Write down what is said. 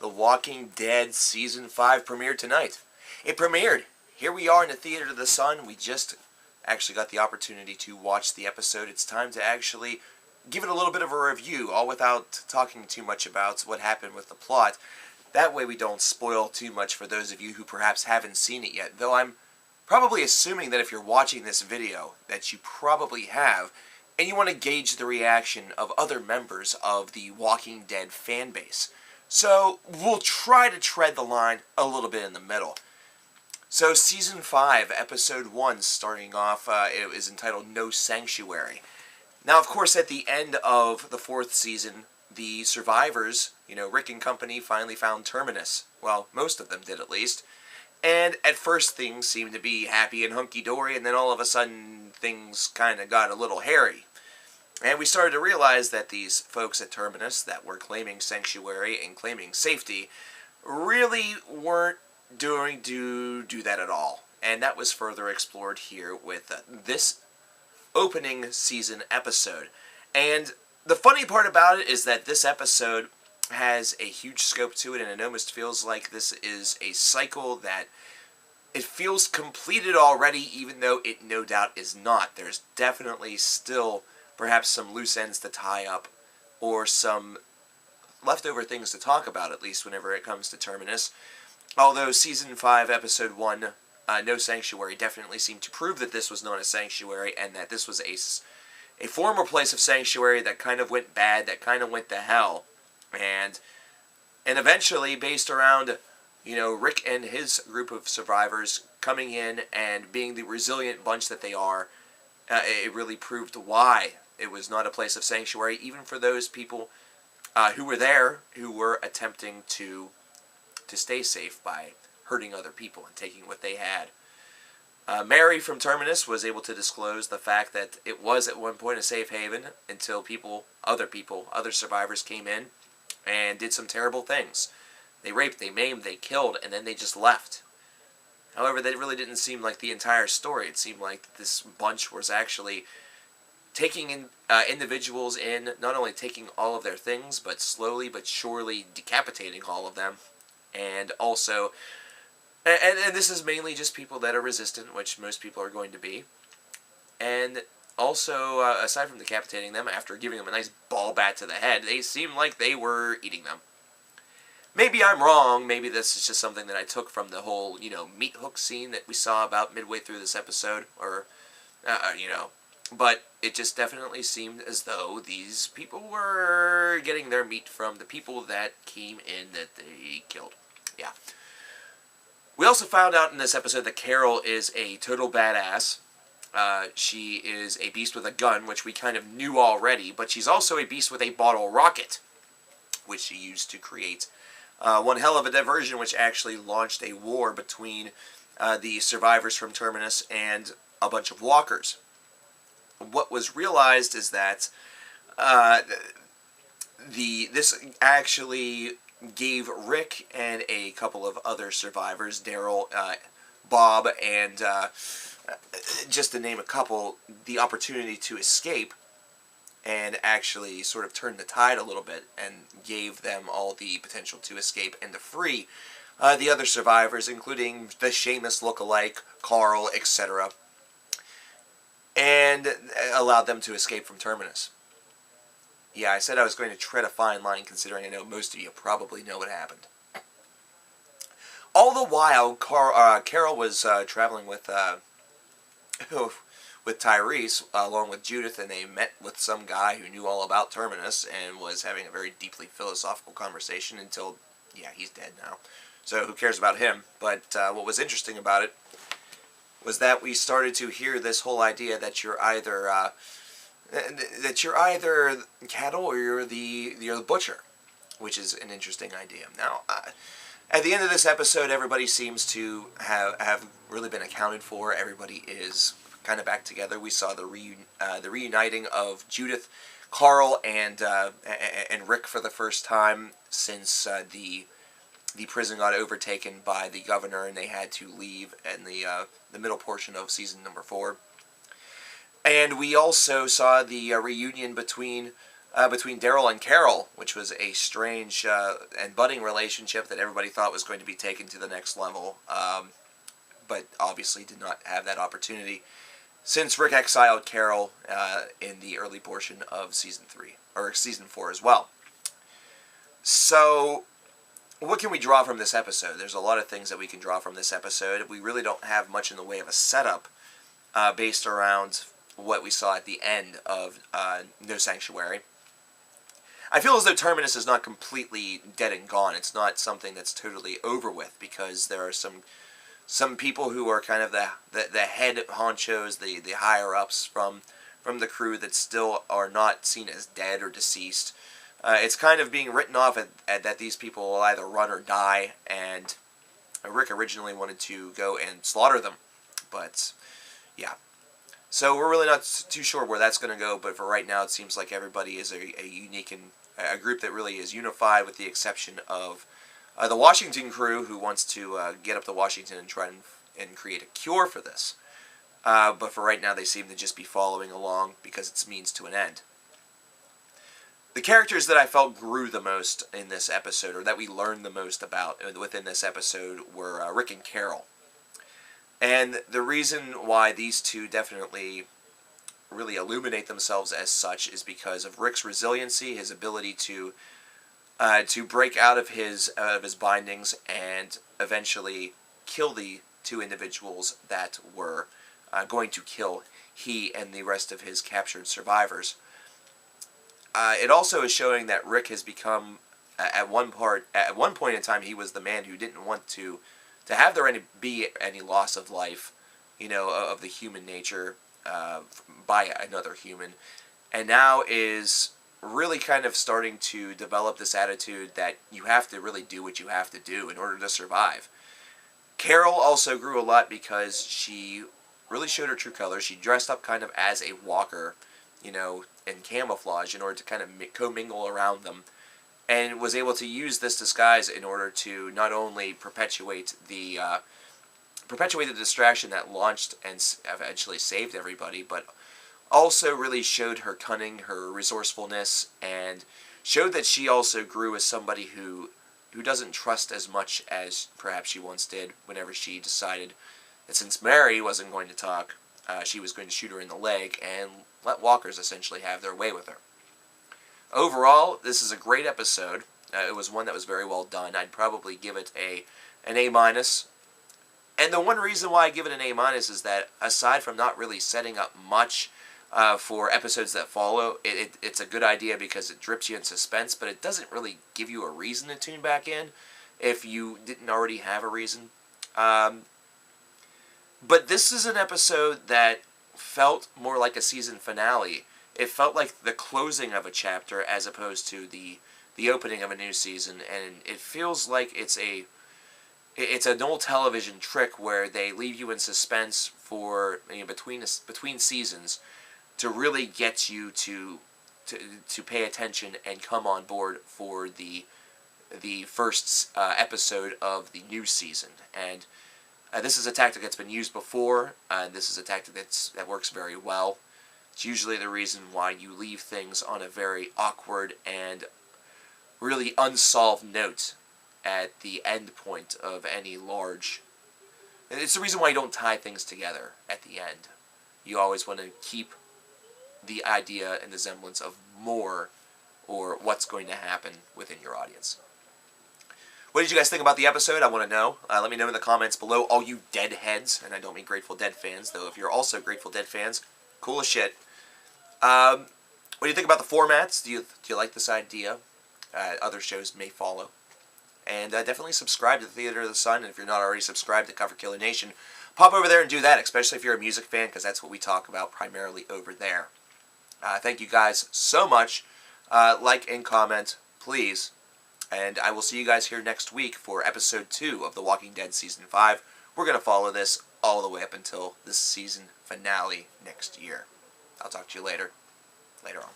The Walking Dead Season 5 premiered tonight. It premiered. Here we are in the Theater of the Sun. We just actually got the opportunity to watch the episode. It's time to actually give it a little bit of a review, all without talking too much about what happened with the plot. That way we don't spoil too much for those of you who perhaps haven't seen it yet. Though I'm probably assuming that if you're watching this video, that you probably have, and you want to gauge the reaction of other members of the Walking Dead fan base. So we'll try to tread the line a little bit in the middle. So Season 5, Episode 1, starting off, it was entitled No Sanctuary. Now, of course, at the end of the 4th season, the survivors, Rick and company, finally found Terminus. Well, most of them did at least. And at first things seemed to be happy and hunky-dory, and then all of a sudden things kind of got a little hairy. And we started to realize that these folks at Terminus that were claiming sanctuary and claiming safety really weren't doing do that at all. And that was further explored here with this opening season episode. And the funny part about it is that this episode has a huge scope to it, and it almost feels like this is a cycle that it feels completed already, even though it no doubt is not. There's definitely still perhaps some loose ends to tie up, or some leftover things to talk about, at least whenever it comes to Terminus. Although Season 5, Episode 1, No Sanctuary, definitely seemed to prove that this was not a sanctuary, and that this was a former place of sanctuary that kind of went bad, that kind of went to hell. And eventually, based around, Rick and his group of survivors coming in and being the resilient bunch that they are, it really proved why it was not a place of sanctuary, even for those people who were there, who were attempting to stay safe by hurting other people and taking what they had. Mary from Terminus was able to disclose the fact that it was at one point a safe haven until other survivors came in and did some terrible things. They raped, they maimed, they killed, and then they just left. However, that really didn't seem like the entire story. It seemed like this bunch was actually taking individuals in, not only taking all of their things, but slowly but surely decapitating all of them. And also, and this is mainly just people that are resistant, which most people are going to be. And also, aside from decapitating them, after giving them a nice ball bat to the head, they seemed like they were eating them. Maybe I'm wrong. Maybe this is just something that I took from the whole, meat hook scene that we saw about midway through this episode, or, but it just definitely seemed as though these people were getting their meat from the people that came in that they killed. Yeah. We also found out in this episode that Carol is a total badass. She is a beast with a gun, which we kind of knew already, but she's also a beast with a bottle rocket, which she used to create one hell of a diversion, which actually launched a war between the survivors from Terminus and a bunch of walkers. What was realized is that this actually gave Rick and a couple of other survivors, Daryl, Bob, and just to name a couple, the opportunity to escape and actually sort of turn the tide a little bit and gave them all the potential to escape and to free the other survivors, including the Seamus lookalike, Carl, etc., and allowed them to escape from Terminus. Yeah, I said I was going to tread a fine line, considering I know most of you probably know what happened. All the while, Carol was traveling with Tyrese, along with Judith, and they met with some guy who knew all about Terminus and was having a very deeply philosophical conversation until, yeah, he's dead now. So who cares about him? But what was interesting about it was that we started to hear this whole idea that you're either cattle or you're the butcher, which is an interesting idea. Now, at the end of this episode, everybody seems to have really been accounted for. Everybody is kind of back together. We saw the reuniting of Judith, Carl, and Rick for the first time since the prison got overtaken by the governor and they had to leave in the middle portion of season number 4. And we also saw the reunion between between Daryl and Carol, which was a strange and budding relationship that everybody thought was going to be taken to the next level, but obviously did not have that opportunity, since Rick exiled Carol in the early portion of Season 3, or Season 4 as well. So, what can we draw from this episode? There's a lot of things that we can draw from this episode. We really don't have much in the way of a setup based around what we saw at the end of No Sanctuary. I feel as though Terminus is not completely dead and gone. It's not something that's totally over with, because there are some people who are kind of the head honchos, the higher-ups from the crew that still are not seen as dead or deceased. It's kind of being written off that these people will either run or die, and Rick originally wanted to go and slaughter them, but yeah. So we're really not too sure where that's going to go, but for right now it seems like everybody is a unique and a group that really is unified, with the exception of the Washington crew, who wants to get up to Washington and try and create a cure for this. But for right now they seem to just be following along because it's means to an end. The characters that I felt grew the most in this episode, or that we learned the most about within this episode, were Rick and Carol. And the reason why these two definitely really illuminate themselves as such is because of Rick's resiliency, his ability to break out of his bindings and eventually kill the two individuals that were going to kill he and the rest of his captured survivors. It also is showing that Rick has become, at one point in time, he was the man who didn't want to have there be any loss of life, of the human nature by another human, and now is really kind of starting to develop this attitude that you have to really do what you have to do in order to survive. Carol also grew a lot because she really showed her true colors. She dressed up kind of as a walker, in camouflage in order to kind of commingle around them, and was able to use this disguise in order to not only perpetuate the distraction that launched and eventually saved everybody, but also really showed her cunning, her resourcefulness, and showed that she also grew as somebody who doesn't trust as much as perhaps she once did, whenever she decided that since Mary wasn't going to talk, she was going to shoot her in the leg and let walkers essentially have their way with her. Overall, this is a great episode. It was one that was very well done. I'd probably give it an A-. And the one reason why I give it an A- is that, aside from not really setting up much for episodes that follow, it's a good idea because it drips you in suspense, but it doesn't really give you a reason to tune back in if you didn't already have a reason. But this is an episode that felt more like a season finale. It felt like the closing of a chapter as opposed to the opening of a new season, and it feels like it's an old television trick where they leave you in suspense for between seasons to really get you to pay attention and come on board for the first episode of the new season. And this is a tactic that's been used before. This is a tactic that works very well. It's usually the reason why you leave things on a very awkward and really unsolved note at the end point of any large... It's the reason why you don't tie things together at the end. You always want to keep the idea and the semblance of more, or what's going to happen within your audience. What did you guys think about the episode? I want to know. Let me know in the comments below, all you Deadheads, and I don't mean Grateful Dead fans, though if you're also Grateful Dead fans, cool as shit. What do you think about the formats? Do you like this idea? Other shows may follow. And definitely subscribe to the Theater of the Sun, and if you're not already subscribed to Cover Killer Nation, pop over there and do that, especially if you're a music fan, because that's what we talk about primarily over there. Thank you guys so much. Like and comment, please. And I will see you guys here next week for Episode 2 of The Walking Dead Season 5. We're going to follow this all the way up until this season finale next year. I'll talk to you later on.